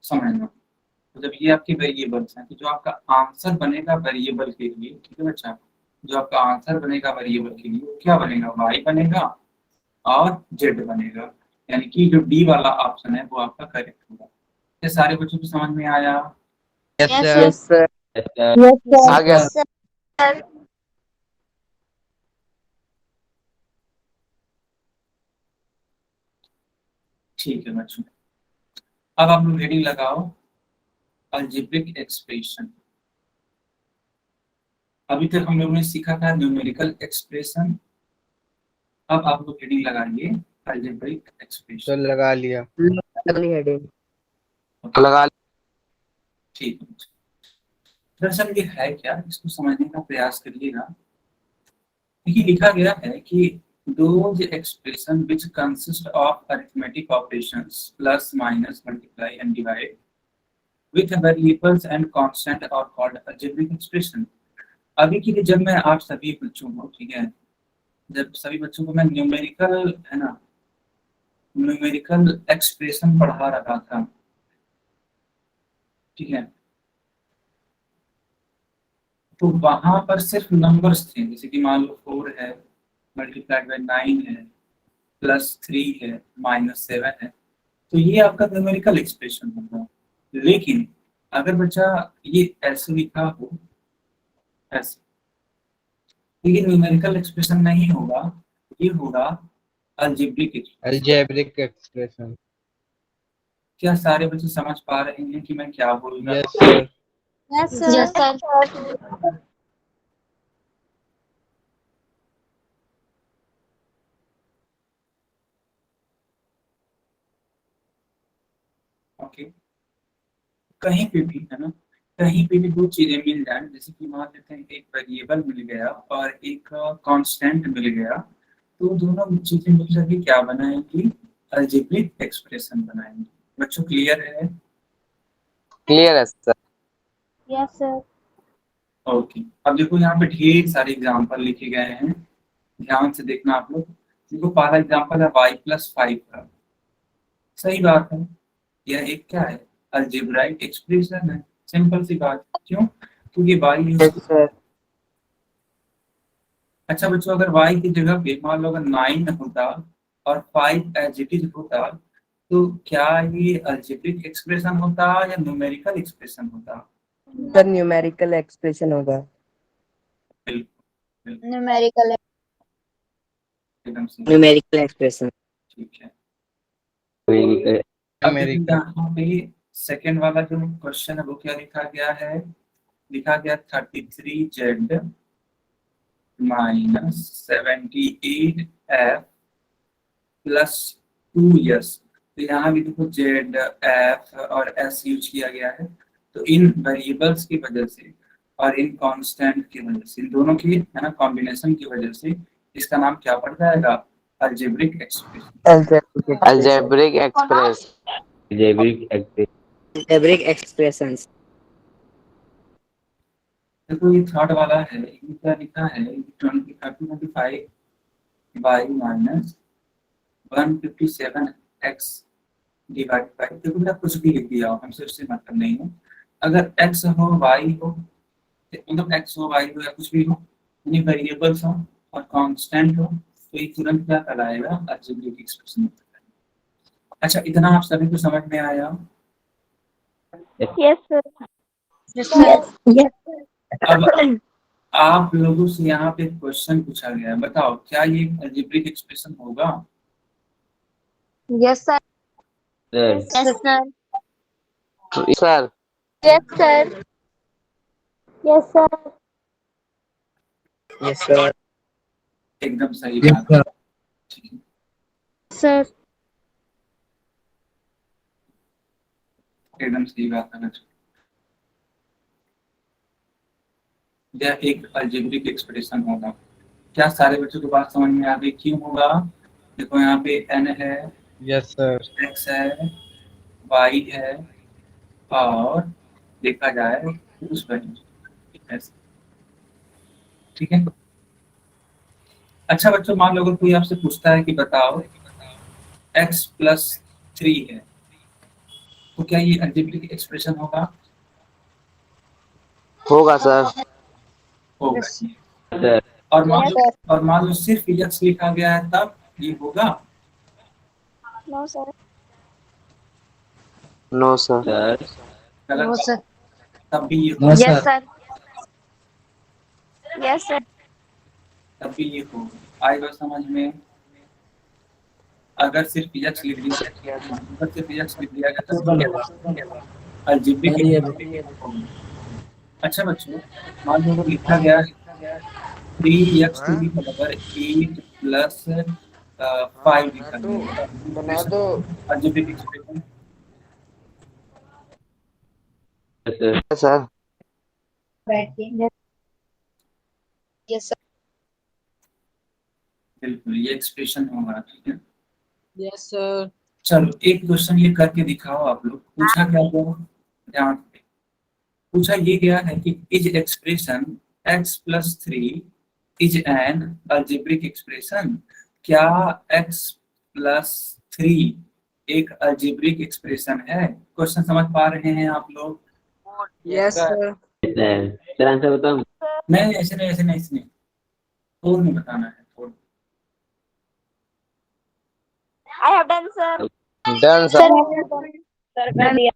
समझना, तो जब ये आपके वेरिएबल्स हैं तो जो आपका आंसर बनेगा वेरिएबल के लिए ठीक है बच्चा, जो आपका आंसर बनेगा वेरिएबल के लिए वो क्या बनेगा? y बनेगा और z बनेगा, यानी कि जो डी वाला ऑप्शन है वो आपका करेक्ट होगा। ये सारे बच्चों को समझ में आया?
Yes
Yes,
sir
sir.
आ गया
Yes, sir.
ठीक है बच्चों, अब आप लोग हेडिंग लगाओ अलजेब्रिक एक्सप्रेशन। अभी तक हम लोगों ने सीखा था न्यूमेरिकल एक्सप्रेशन, अब आप लोग हेडिंग लगाइए अलजेब्रिक
सर
एक्सप्रेशन।
लगा लिया
अगली हेडिंग।
लगा
ठीक है, दरअसल ये है क्या, इसको समझने का प्रयास करिएगा। देखिए लिखा गया है कि those expression which consist of arithmetic operations plus minus multiply and divide with variables and constant are called algebraic expression। अभी के लिए जब मैं आप सभी बच्चों को, ठीक है, जब सभी बच्चों को मैं न्यूमेरिकल है ना, न्यूमेरिकल एक्सप्रेशन पढ़ा रहा था, ठीक है, तो वहां पर सिर्फ नंबर्स थे, जैसे कि मान लो 4 है मल्टीप्लाइड बाय 9 है प्लस 3 है माइनस 7 है, तो ये आपका न्यूमेरिकल एक्सप्रेशन होगा। लेकिन अगर बच्चा ये ऐसे लिखा हो ऐसे, तो ये न्यूमेरिकल एक्सप्रेशन नहीं होगा, ये होगा अलजेब्रिक एक्सप्रेशन।
Algebraic expression.
क्या सारे बच्चे समझ पा रहे हैं कि मैं क्या बोल रहा
यस
हूँ?
Sir
Yes, sir.
ओके, कहीं पे भी है ना, कहीं पे भी दो चीजें मिल जाए, जैसे कि मान लेते हैं एक वेरिएबल मिल गया और एक कांस्टेंट मिल गया, तो दोनों चीजें मिलकर के क्या बनाएंगी, अलजेब्रिक एक्सप्रेशन बनाएंगी। बच्चों क्लियर है?
क्लियर है सर।
Yes, sir.
ओके, अब देखो यहाँ पे ढेर सारे एग्जाम्पल लिखे गए हैं, ध्यान से देखना आप लोग। देखो पहला एग्जाम्पल है y+5 का, सही बात है, यह एक क्या है, अलजेब्राइक एक्सप्रेशन है, सिंपल सी बात। क्यों? क्योंकि y
यस सर।
अच्छा बच्चों, अगर y की जगह पे मान लो अगर 9 होता और 5 एज इट इज होता, तो क्या ये अलजेब्रिक एक्सप्रेशन होता या न्यूमेरिकल एक्सप्रेशन होता?
सर न्यूमेरिकल एक्सप्रेशन होगा।
बिल्कुल,
Numerical.
एकदम सही,
न्यूमेरिकल एक्सप्रेशन।
ठीक है। अब देखिए
अमेरिका
यहाँ पे सेकेंड वाला जो क्वेश्चन है वो क्या लिखा गया है, लिखा गया 33z minus 78f plus 2s। तो यहाँ भी देखो z, f और s यूज किया गया है, तो इन वेरिएबल्स की वजह से और इन कांस्टेंट की वजह से, इन दोनों की है ना कॉम्बिनेशन की वजह से इसका नाम क्या पड़ जाएगा, algebraic expression.
Algebraic express
algebraic expressions.
देखो ये थर्ड वाला है, ये क्या लिखा है, 20/35 by minus 157x divide by, देखो मेरा कुछ भी लिख दिया हो, हमसे उससे मतलब नहीं है। अगर x हो y हो, मतलब x हो y हो या कुछ भी हो, यानी वेरिएबल्स हो और कांस्टेंट हो, तो ये तुरंत क्या कहलाएगा, अलजेब्रिक एक्सप्रेशन। अच्छा इतना आप सभी को समझ में आया?
Yes, sir.
अब आप लोगों से यहाँ पे क्वेश्चन पूछा गया है, बताओ क्या ये अलजेब्रिक एक्सप्रेशन होगा?
Yes, sir. Yes, sir.
Sir
Yes, sir. Yes, sir.
Yes sir.
एकदम सही बात है, ठीक है।
Sir.
एकदम सही बात है बच्चों, यह एक अलजेब्रिक एक्सप्रेशन होगा। क्या सारे बच्चों को बात समझ में आ गई? क्यों होगा? देखो यहाँ पे n है,
यस सर
x है, y है और देखा जाए उस वैल्यू, ठीक है। अच्छा बच्चों, मान लो अगर कोई आपसे पूछता है कि बताओ x+3 है, तो क्या ये अलजेब्रिक एक्सप्रेशन होगा?
होगा सर।
होगा। और मान लो सिर्फ x लिखा गया है, तब ये होगा?
No, sir.
No sir.
No
गलत,
सर।
तब भी ये
No,
हो,
यस सर। Yes sir.
तब भी ये हो। आई बात समझ में? अगर सिर्फ यक्स लिख दिया, अगर सिर्फ यक्स लिख दिया गया तो क्या होगा? अलजेब्रिक होगा। अच्छा बच्चों, मान लो लिखा गया 3x to the power 8 plus 5 लिखा गया,
बना दो।
Algebraic expression.
Sir
yes sir.
बिल्कुल ये एक्सप्रेशन होगा, ठीक है।
Yes, sir.
चलो एक क्वेश्चन ये करके दिखाओ आप लोग। पूछा क्या गया, ध्यान से। पूछा ये गया है कि is expression x plus 3 is an algebraic expression. क्या x प्लस 3 एक अलजेब्रिक एक्सप्रेशन है? क्वेश्चन समझ पा रहे हैं आप लोग?
Yes, sir.
सर आंसर बताऊं?
नहीं ऐसे नहीं, ऐसे नहीं, ऐसे नहीं, और नहीं बताना है, और
आई have done sir.
Done
sir
sir.
Sir कर दिया।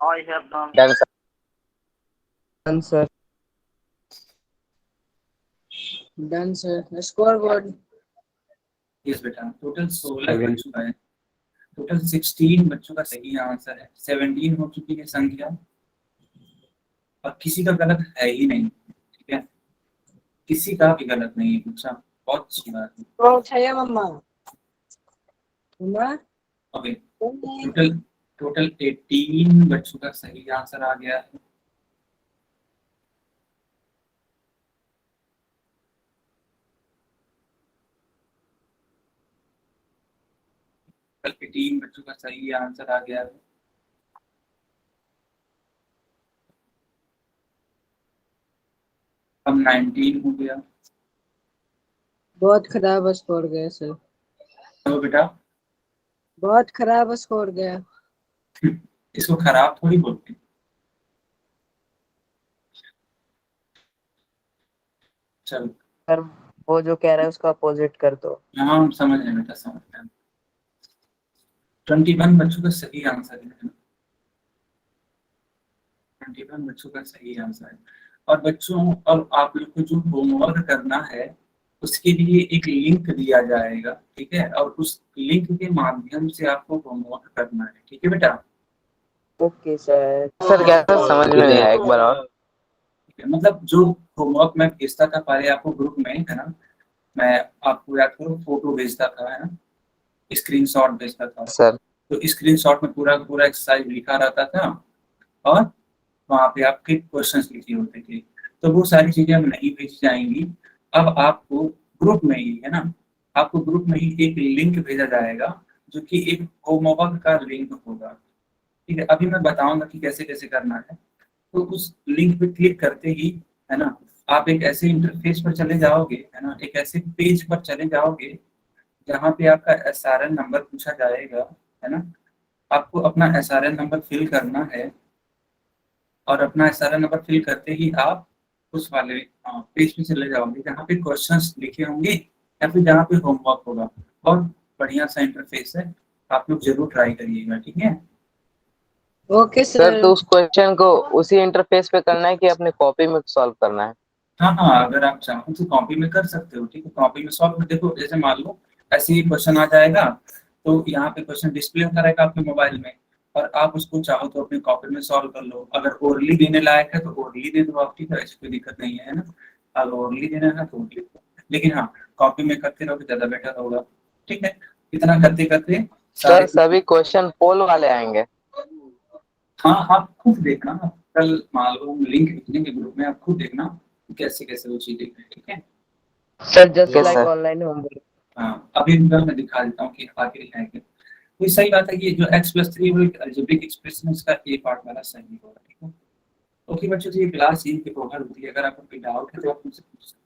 I have done.
Done sir.
Done, sir. Done, sir. Scoreboard.
Yes बेटा, टोटल 16 बच्चों का है, टोटल 16 बच्चों का सही आंसर है। 17 हो चुकी है संख्या, और किसी का गलत है ही नहीं, ठीक है, किसी का भी गलत नहीं है। पूछा, बहुत अच्छी बात है।
Oh, saya mama. Mama.
Okay, total total 18 बच्चों का सही आंसर आ गया है। टोटल 18 बच्चों का सही आंसर आ गया है। अब 19 हो गया।
बहुत खराब स्कोर गया सर।
तो बेटा
बहुत खराब स्कोर गया।
इसको खराब थोड़ी बोलते हैं। चलो,
सर वो जो कह रहा है उसका अपोजिट कर दो।
हाँ हम समझ रहे हैं बेटा, समझ रहे हैं। 21 बच्चों का सही आंसर है, 21 बच्चों का सही आंसर है। और बच्चों, और आप लोग को जो होमवर्क करना है उसके लिए एक लिंक दिया जाएगा, ठीक है, और उस लिंक के माध्यम से आपको होमवर्क करना है, ठीक है बेटा।
Okay sir.
सर क्या सर समझ में नहीं आया, एक बार और।
ठीक है, मतलब जो होमवर्क मैं भेजता था पहले आपको ग्रुप में, है ना, मैं आपको याद करो फोटो भेजता था, है ना, स्क्रीनशॉट भेजता था।
सर
तो स्क्रीनशॉट में पूरा पूरा एक्सरसाइज लिखा रहता था, और वहाँ पे आपके क्वेश्चंस लिखे होते थे। तो वो सारी चीजें अब नहीं भेजी जाएंगी। अब आपको ग्रुप में ही, है ना, आपको ग्रुप में ही एक लिंक भेजा जाएगा जो कि एक होमवर्क का लिंक होगा, ठीक है। अभी मैं बताऊंगा कि कैसे कैसे करना है। तो उस लिंक पे क्लिक करते ही, है ना, आप एक ऐसे इंटरफेस पर चले जाओगे, है ना, एक ऐसे पेज पर चले जाओगे जहाँ पे आपका SRN नंबर पूछा जाएगा, है ना। आपको अपना SRN नंबर फिल करना है, और अपना SRN नंबर फिल करते ही आप उस वाले पेज पे चले जाओगे जहाँ पे क्वेश्चंस लिखे होंगे या फिर जहाँ पे होमवर्क होगा। और बढ़िया सा इंटरफेस है, आप लोग जरूर ट्राई करिएगा, ठीक है।
Okay
sir
sir.
तो उस क्वेश्चन को उसी इंटरफेस पे करना है कि अपने कॉपी में सॉल्व करना है?
हाँ हाँ, अगर आप चाहो तो कॉपी में कर सकते हो, ठीक है। कॉपी में सॉल्व, देखो जैसे मान लो ऐसे ही क्वेश्चन आ जाएगा, तो यहाँ पे क्वेश्चन डिस्प्ले होता रहेगा आपके मोबाइल में, और आप उसको चाहो तो अपनी कॉपी में सॉल्व कर लो। अगर ओरली देने लायक है तो ओरली दे दो आप, ठीक है, ऐसी कोई दिक्कत नहीं है ना। अगर ओरली देना है तो ओरली दो, लेकिन हाँ कॉपी में करते रहोगे ज्यादा बेटर होगा, ठीक है। इतना करते करते
सर सभी क्वेश्चन पोल वाले आएंगे?
हाँ आप खुद देखना, कल मान लो लिंक भेजेंगे ग्रुप में, आप खुद देखना कैसे कैसे वो चीजें, ठीक है।
Sir just
Yes,
like
sir.
Online homework.
हाँ अभी मैं दिखा देता हूँ कि आखिर है क्या। तो सही बात है कि जो x+3 वो एक अलजेब्रिक एक्सप्रेशन, उसका ए पार्ट वाला सही होगा, ठीक है। ओके बच्चों, तो ये क्लास यहीं पे ओवर होती है। अगर आपको कोई डाउट है तो आप मुझसे पूछ सकते हैं।